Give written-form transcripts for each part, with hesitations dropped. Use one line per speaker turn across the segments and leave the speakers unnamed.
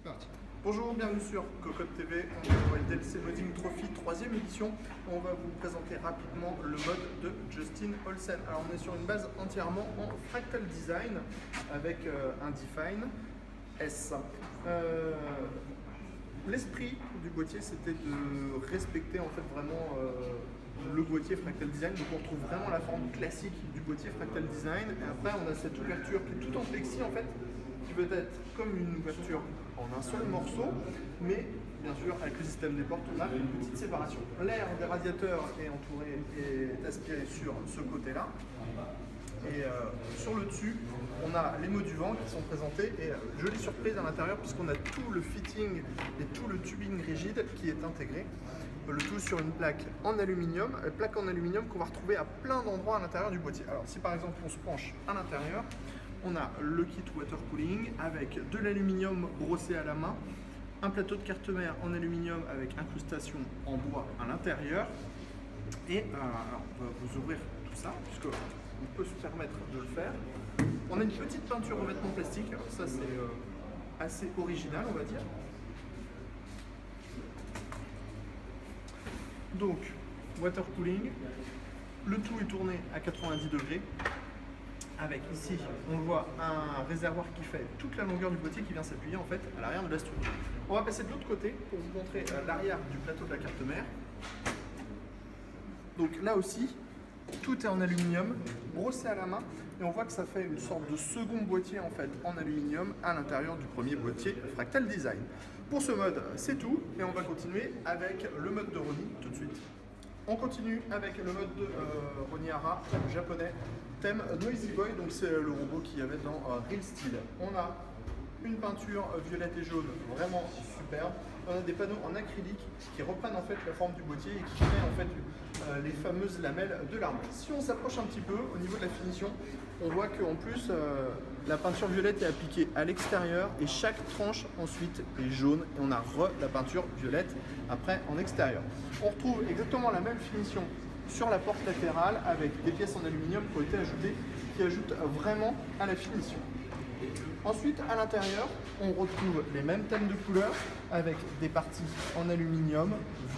c'est parti.
Bonjour, bienvenue sur Cocotte TV, on est au LDLC Modding Trophy 3e édition. On va vous présenter rapidement le mode de Justin Olsen. Alors on est sur une base entièrement en Fractal Design avec un Define S. L'esprit du boîtier, c'était de respecter en fait vraiment le boîtier Fractal Design. Donc on retrouve vraiment la forme classique du boîtier Fractal Design. Et après on a cette ouverture qui est tout en plexi en fait, qui peut être comme une ouverture en un seul morceau, mais bien sûr avec le système des portes on a une petite séparation. L'air des radiateurs est aspiré sur ce côté-là. Et sur le dessus, on a les mots du vent qui sont présentés et jolie surprise à l'intérieur puisqu'on a tout le fitting et tout le tubing rigide qui est intégré. Le tout sur une plaque en aluminium qu'on va retrouver à plein d'endroits à l'intérieur du boîtier. Alors si par exemple on se penche à l'intérieur, on a le kit water cooling avec de l'aluminium brossé à la main, un plateau de carte mère en aluminium avec incrustation en bois à l'intérieur. Et alors on va vous ouvrir tout ça puisque on peut se permettre de le faire. On a une petite peinture revêtement plastique, alors ça c'est assez original on va dire. Donc water cooling, le tout est tourné à 90 degrés. Avec ici, on le voit, un réservoir qui fait toute la longueur du boîtier qui vient s'appuyer en fait à l'arrière de la structure. On va passer de l'autre côté pour vous montrer l'arrière du plateau de la carte mère. Donc là aussi, tout est en aluminium, brossé à la main, et on voit que ça fait une sorte de second boîtier en fait en aluminium à l'intérieur du premier boîtier Fractal Design. Pour ce mode, c'est tout, et on va continuer avec le mode de Roni tout de suite. On continue avec le mode de Roniara japonais, thème Noisy Boy, donc c'est le robot qu'il y avait dans Real Steel. On a une peinture violette et jaune vraiment superbe. On a des panneaux en acrylique qui reprennent en fait la forme du boîtier et qui créent en fait les fameuses lamelles de l'arme. Si on s'approche un petit peu au niveau de la finition, on voit qu'en plus la peinture violette est appliquée à l'extérieur et chaque tranche ensuite est jaune et on a la peinture violette après en extérieur. On retrouve exactement la même finition sur la porte latérale avec des pièces en aluminium qui ont été ajoutées, qui ajoutent vraiment à la finition. Ensuite, à l'intérieur, on retrouve les mêmes thèmes de couleurs avec des parties en aluminium,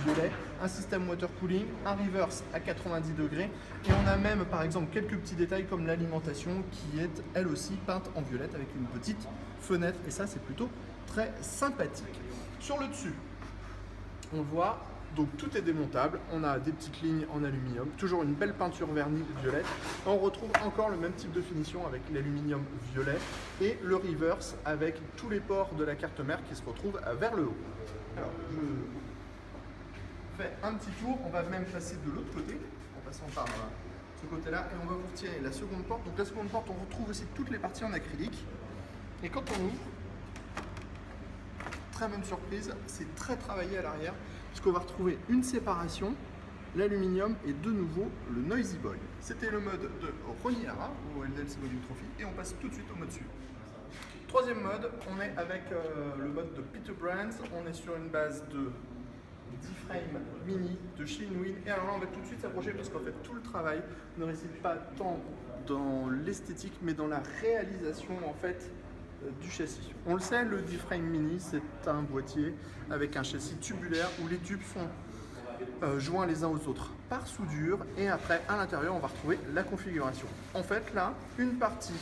violet, un système water cooling, un reverse à 90 degrés et on a même par exemple quelques petits détails comme l'alimentation qui est elle aussi peinte en violette avec une petite fenêtre et ça c'est plutôt très sympathique. Sur le dessus, on voit donc tout est démontable, on a des petites lignes en aluminium, toujours une belle peinture vernie violette. On retrouve encore le même type de finition avec l'aluminium violet et le reverse avec tous les ports de la carte mère qui se retrouvent vers le haut. Alors je fais un petit tour, on va même passer de l'autre côté en passant par ce côté-là et on va vous retirer la seconde porte. Donc la seconde porte, on retrouve aussi toutes les parties en acrylique et quand on ouvre, très bonne surprise, c'est très travaillé à l'arrière puisqu'on va retrouver une séparation, l'aluminium et de nouveau le Noisy Boy. C'était le mode de Roniara au LDLC Modding Trophy et on passe tout de suite au mode suivant. Troisième mode, on est avec le mode de Peter Brands, on est sur une base de D-Frame Mini de chez Inwin et alors là on va tout de suite s'approcher parce qu'en fait tout le travail ne réside pas tant dans l'esthétique mais dans la réalisation en fait du châssis. On le sait, le D-Frame Mini, c'est un boîtier avec un châssis tubulaire où les tubes sont joints les uns aux autres par soudure et après, à l'intérieur, on va retrouver la configuration. En fait, là, une partie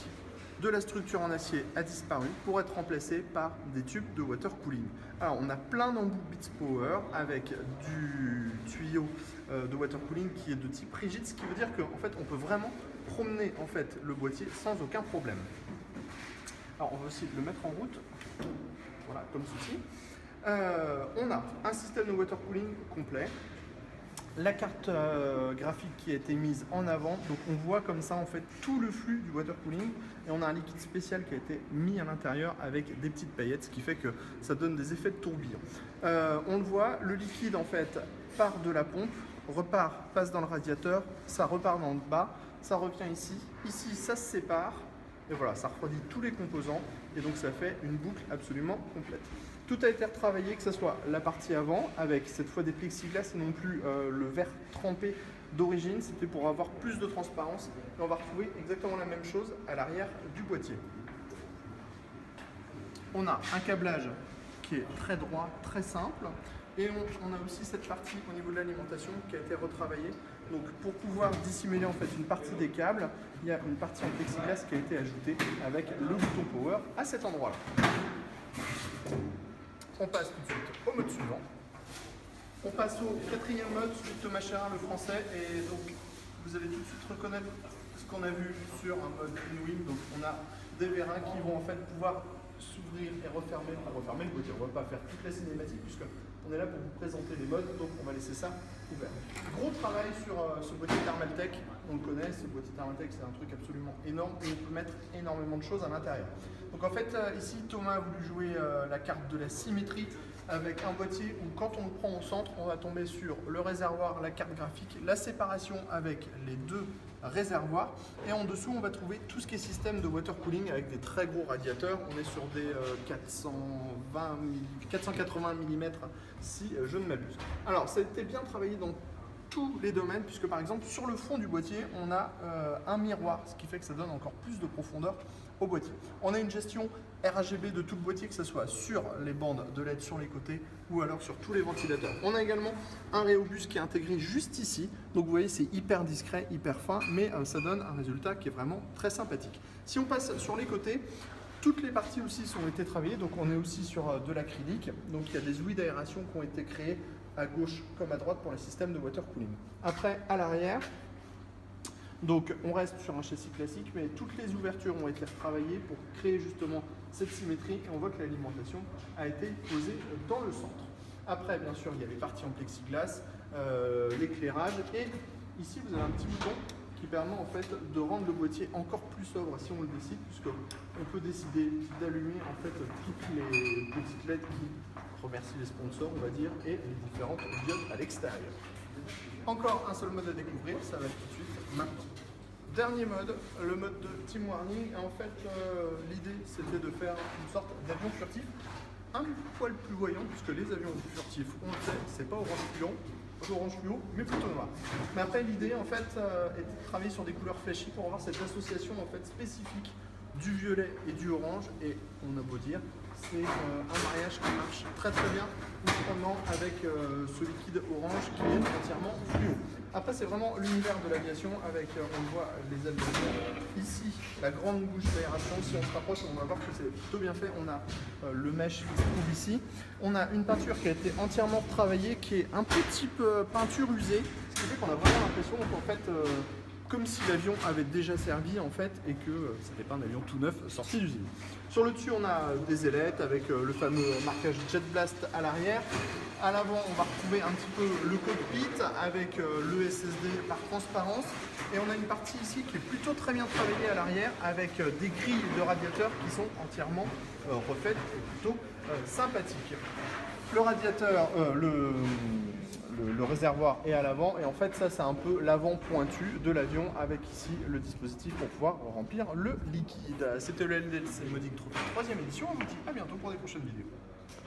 de la structure en acier a disparu pour être remplacée par des tubes de water cooling. Alors, on a plein d'embouts Beats Power avec du tuyau de water cooling qui est de type rigide, ce qui veut dire qu'en fait, on peut vraiment promener en fait, le boîtier sans aucun problème. Alors on va aussi le mettre en route, voilà, comme ceci. On a un système de water cooling complet, la carte graphique qui a été mise en avant, donc on voit comme ça en fait tout le flux du water cooling et on a un liquide spécial qui a été mis à l'intérieur avec des petites paillettes, ce qui fait que ça donne des effets de tourbillon. On le voit, le liquide en fait part de la pompe, repart, passe dans le radiateur, ça repart dans le bas, ça revient ici, ici ça se sépare. Et voilà, ça refroidit tous les composants et donc ça fait une boucle absolument complète. Tout a été retravaillé, que ce soit la partie avant avec cette fois des plexiglas et non plus le verre trempé d'origine. C'était pour avoir plus de transparence et on va retrouver exactement la même chose à l'arrière du boîtier. On a un câblage qui est très droit, très simple. Et on a aussi cette partie au niveau de l'alimentation qui a été retravaillée. Donc pour pouvoir dissimuler en fait une partie des câbles, il y a une partie en plexiglas qui a été ajoutée avec le bouton power à cet endroit-là. On passe tout de suite au mode suivant. On passe au quatrième mode, celui de Thomas Chérin, le français. Et donc vous allez tout de suite reconnaître ce qu'on a vu sur un mode InWing. Donc on a des vérins qui vont en fait pouvoir s'ouvrir et refermer. On va refermer le boîtier. On ne va pas faire toute la cinématique puisque on est là pour vous présenter les modes, donc on va laisser ça ouvert. Gros travail sur ce boîtier Thermaltake, on le connaît, ce boîtier Thermaltake c'est un truc absolument énorme et on peut mettre énormément de choses à l'intérieur. Donc en fait ici Thomas a voulu jouer la carte de la symétrie avec un boîtier où quand on le prend au centre, on va tomber sur le réservoir, la carte graphique, la séparation avec les deux réservoirs et en dessous on va trouver tout ce qui est système de water cooling avec des très gros radiateurs. On est sur des 480 mm si je ne m'abuse. Alors ça a été bien travaillé dans tous les domaines puisque par exemple sur le fond du boîtier on a un miroir, ce qui fait que ça donne encore plus de profondeur au boîtier. On a une gestion RGB de tout le boîtier, que ce soit sur les bandes de LED sur les côtés ou alors sur tous les ventilateurs. On a également un Rhéobus qui est intégré juste ici. Donc vous voyez, c'est hyper discret, hyper fin, mais ça donne un résultat qui est vraiment très sympathique. Si on passe sur les côtés, toutes les parties aussi ont été travaillées. Donc on est aussi sur de l'acrylique. Donc il y a des ouïes d'aération qui ont été créées à gauche comme à droite pour les systèmes de water cooling. Après, à l'arrière, donc on reste sur un châssis classique, mais toutes les ouvertures ont été retravaillées pour créer justement cette symétrie et on voit que l'alimentation a été posée dans le centre. Après, bien sûr, il y a les parties en plexiglas, l'éclairage et ici vous avez un petit bouton qui permet en fait de rendre le boîtier encore plus sobre si on le décide, puisqu'on peut décider d'allumer en fait toutes les petites LED qui remercient les sponsors, on va dire, et les différentes diodes à l'extérieur. Encore un seul mode à découvrir, ça va être tout de suite maintenant. Dernier mode, le mode de Team Warning. En fait, l'idée c'était de faire une sorte d'avion furtif, un poil plus voyant, puisque les avions furtifs, on le sait, c'est pas orange fluo, mais plutôt noir. Mais après, l'idée en fait est de travailler sur des couleurs flashy pour avoir cette association en fait spécifique du violet et du orange. Et on a beau dire, c'est un mariage qui marche très très bien, notamment avec ce liquide orange qui est entièrement fluo. Après, c'est vraiment l'univers de l'aviation avec, on voit les ailes ici, la grande bouche d'aération. Si on se rapproche, on va voir que c'est plutôt bien fait. On a le mesh qui se trouve ici. On a une peinture qui a été entièrement retravaillée, qui est un petit peu peinture usée, ce qui fait qu'on a vraiment l'impression qu'en fait, comme si l'avion avait déjà servi en fait et que c'était pas un avion tout neuf sorti d'usine. Sur le dessus, on a des ailettes avec le fameux marquage Jet Blast à l'arrière. À l'avant, on va retrouver un petit peu le cockpit avec le SSD par transparence. Et on a une partie ici qui est plutôt très bien travaillée à l'arrière avec des grilles de radiateurs qui sont entièrement refaites et plutôt sympathiques. Le radiateur, le réservoir est à l'avant et en fait ça c'est un peu l'avant pointu de l'avion avec ici le dispositif pour pouvoir remplir le liquide. C'était le LDLC Modding Trophy 3e édition, on vous dit à bientôt pour des prochaines vidéos.